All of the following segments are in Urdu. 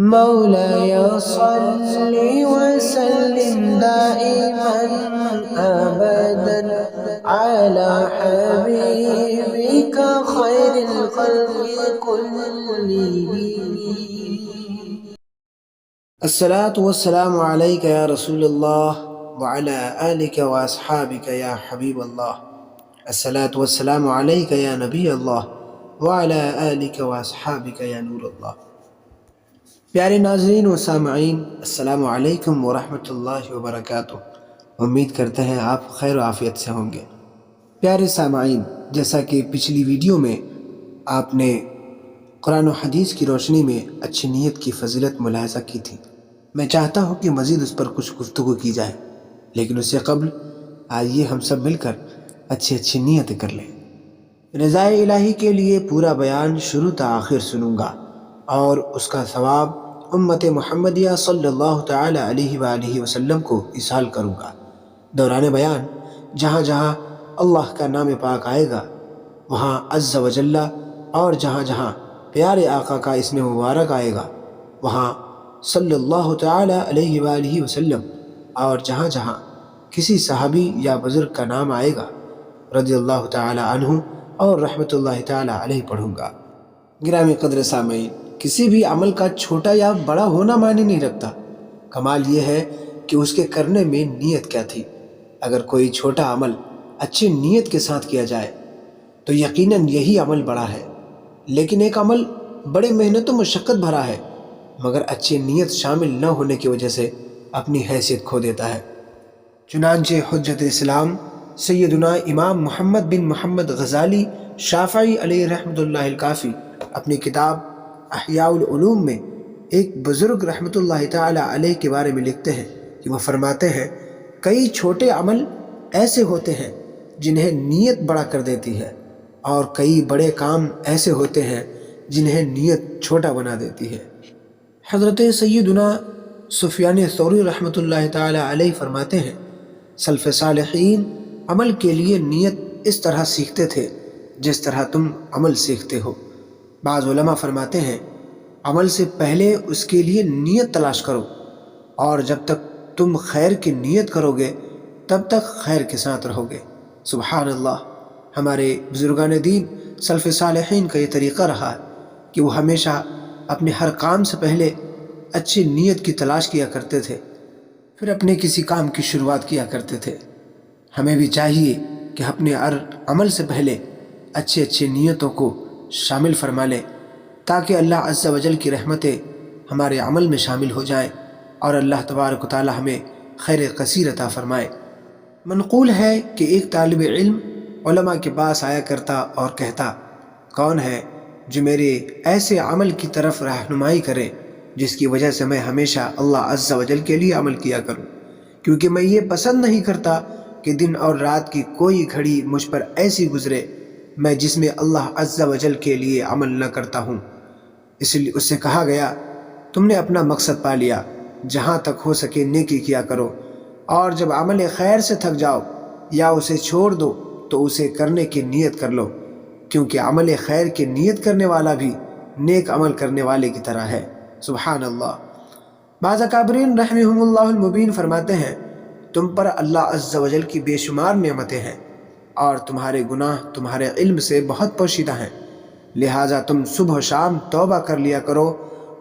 مولاي صل وسلم دائما أبدا على حبيبك خير الخلق كلهم. الصلاة والسلام عليك يا رسول الله وعلى آلك وأصحابك يا حبيب الله. الصلاة والسلام عليك يا نبي الله وعلى آلك وأصحابك يا نور الله. پیارے ناظرین و سامعین، السلام علیکم ورحمۃ اللہ وبرکاتہ. امید کرتے ہیں آپ خیر و عافیت سے ہوں گے. پیارے سامعین، جیسا کہ پچھلی ویڈیو میں آپ نے قرآن و حدیث کی روشنی میں اچھی نیت کی فضیلت ملاحظہ کی تھی، میں چاہتا ہوں کہ مزید اس پر کچھ گفتگو کی جائے، لیکن اس سے قبل آئیے ہم سب مل کر اچھی نیتیں کر لیں. رضا الہی کے لیے پورا بیان شروع تا آخر سنوں گا اور اس کا ثواب امت محمدیہ صلی اللہ تعالی علیہ وآلہ وسلم کو ایصال کروں گا. دوران بیان جہاں جہاں اللہ کا نام پاک آئے گا وہاں عز و جل، اور جہاں جہاں پیارے آقا کا اسم مبارک آئے گا وہاں صلی اللہ تعالی علیہ وآلہ وسلم، اور جہاں جہاں کسی صحابی یا بزرگ کا نام آئے گا رضی اللہ تعالی عنہ اور رحمت اللہ تعالی علیہ پڑھوں گا. گرامی قدر سامعین، کسی بھی عمل کا چھوٹا یا بڑا ہونا معنی نہیں رکھتا، کمال یہ ہے کہ اس کے کرنے میں نیت کیا تھی. اگر کوئی چھوٹا عمل اچھی نیت کے ساتھ کیا جائے تو یقیناً یہی عمل بڑا ہے، لیکن ایک عمل بڑے محنت و مشقت بھرا ہے مگر اچھی نیت شامل نہ ہونے کی وجہ سے اپنی حیثیت کھو دیتا ہے. چنانچہ حجت اسلام سیدنا امام محمد بن محمد غزالی شافعی علیہ رحمۃ اللہ الکافی اپنی کتاب احیاء العلوم میں ایک بزرگ رحمۃ اللہ تعالی علیہ کے بارے میں لکھتے ہیں کہ وہ فرماتے ہیں، کئی چھوٹے عمل ایسے ہوتے ہیں جنہیں نیت بڑا کر دیتی ہے، اور کئی بڑے کام ایسے ہوتے ہیں جنہیں نیت چھوٹا بنا دیتی ہے. حضرت سیدنا سفیان ثوری رحمۃ اللہ تعالی علیہ فرماتے ہیں، سلف صالحین عمل کے لیے نیت اس طرح سیکھتے تھے جس طرح تم عمل سیکھتے ہو. بعض علماء فرماتے ہیں، عمل سے پہلے اس کے لیے نیت تلاش کرو، اور جب تک تم خیر کی نیت کرو گے تب تک خیر کے ساتھ رہو گے. سبحان اللہ. ہمارے بزرگان دین سلف صالحین کا یہ طریقہ رہا کہ وہ ہمیشہ اپنے ہر کام سے پہلے اچھی نیت کی تلاش کیا کرتے تھے، پھر اپنے کسی کام کی شروعات کیا کرتے تھے. ہمیں بھی چاہیے کہ اپنے ہر عمل سے پہلے اچھی نیتوں کو شامل فرما لیں تاکہ اللہ عز و جل کی رحمتیں ہمارے عمل میں شامل ہو جائیں اور اللہ تبارک و تعالی ہمیں خیر کثیر عطا فرمائے. منقول ہے کہ ایک طالب علم علماء کے پاس آیا کرتا اور کہتا، کون ہے جو میرے ایسے عمل کی طرف رہنمائی کرے جس کی وجہ سے میں ہمیشہ اللہ عز و جل کے لیے عمل کیا کروں، کیونکہ میں یہ پسند نہیں کرتا کہ دن اور رات کی کوئی گھڑی مجھ پر ایسی گزرے میں جس میں اللہ عز و جل کے لیے عمل نہ کرتا ہوں. اس لیے اس سے کہا گیا، تم نے اپنا مقصد پا لیا، جہاں تک ہو سکے نیکی کیا کرو، اور جب عمل خیر سے تھک جاؤ یا اسے چھوڑ دو تو اسے کرنے کی نیت کر لو، کیونکہ عمل خیر کی نیت کرنے والا بھی نیک عمل کرنے والے کی طرح ہے. سبحان اللہ. بعض اکابرین رحمہم اللہ المبین فرماتے ہیں، تم پر اللہ عز و جل کی بے شمار نعمتیں ہیں اور تمہارے گناہ تمہارے علم سے بہت پوشیدہ ہیں، لہٰذا تم صبح و شام توبہ کر لیا کرو،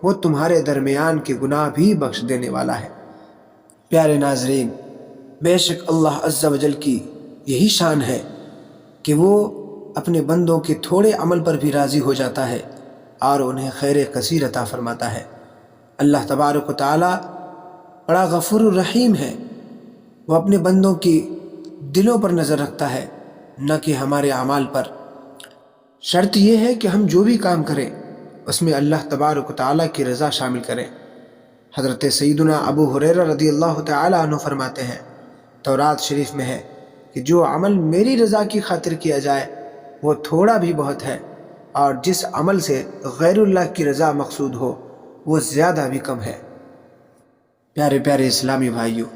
وہ تمہارے درمیان کے گناہ بھی بخش دینے والا ہے. پیارے ناظرین، بے شک اللہ عز و جل کی یہی شان ہے کہ وہ اپنے بندوں کے تھوڑے عمل پر بھی راضی ہو جاتا ہے اور انہیں خیر کثیر عطا فرماتا ہے. اللہ تبارک و تعالی بڑا غفور الرحیم ہے، وہ اپنے بندوں کی دلوں پر نظر رکھتا ہے نہ کہ ہمارے اعمال پر. شرط یہ ہے کہ ہم جو بھی کام کریں اس میں اللہ تبارک و تعالیٰ کی رضا شامل کریں. حضرت سیدنا ابو ہریرہ رضی اللہ تعالی عنہ فرماتے ہیں، تورات شریف میں ہے کہ جو عمل میری رضا کی خاطر کیا جائے وہ تھوڑا بھی بہت ہے، اور جس عمل سے غیر اللہ کی رضا مقصود ہو وہ زیادہ بھی کم ہے. پیارے پیارے اسلامی بھائیوں،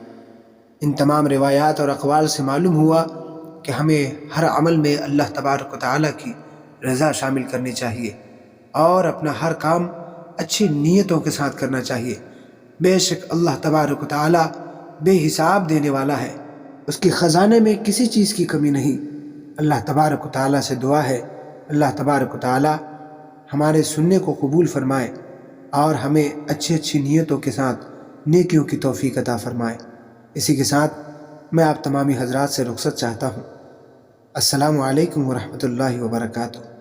ان تمام روایات اور اقوال سے معلوم ہوا کہ ہمیں ہر عمل میں اللہ تبارک و تعالیٰ کی رضا شامل کرنی چاہیے اور اپنا ہر کام اچھی نیتوں کے ساتھ کرنا چاہیے۔ بے شک اللہ تبارک و تعالیٰ بے حساب دینے والا ہے، اس کے خزانے میں کسی چیز کی کمی نہیں۔ اللہ تبارک و تعالیٰ سے دعا ہے اللہ تبارک و تعالیٰ ہمارے سننے کو قبول فرمائے اور ہمیں اچھی اچھی نیتوں کے ساتھ نیکیوں کی توفیق عطا فرمائے۔ اسی کے ساتھ میں آپ تمامی حضرات سے رخصت چاہتا ہوں۔ السلام علیکم ورحمۃ اللہ وبرکاتہ۔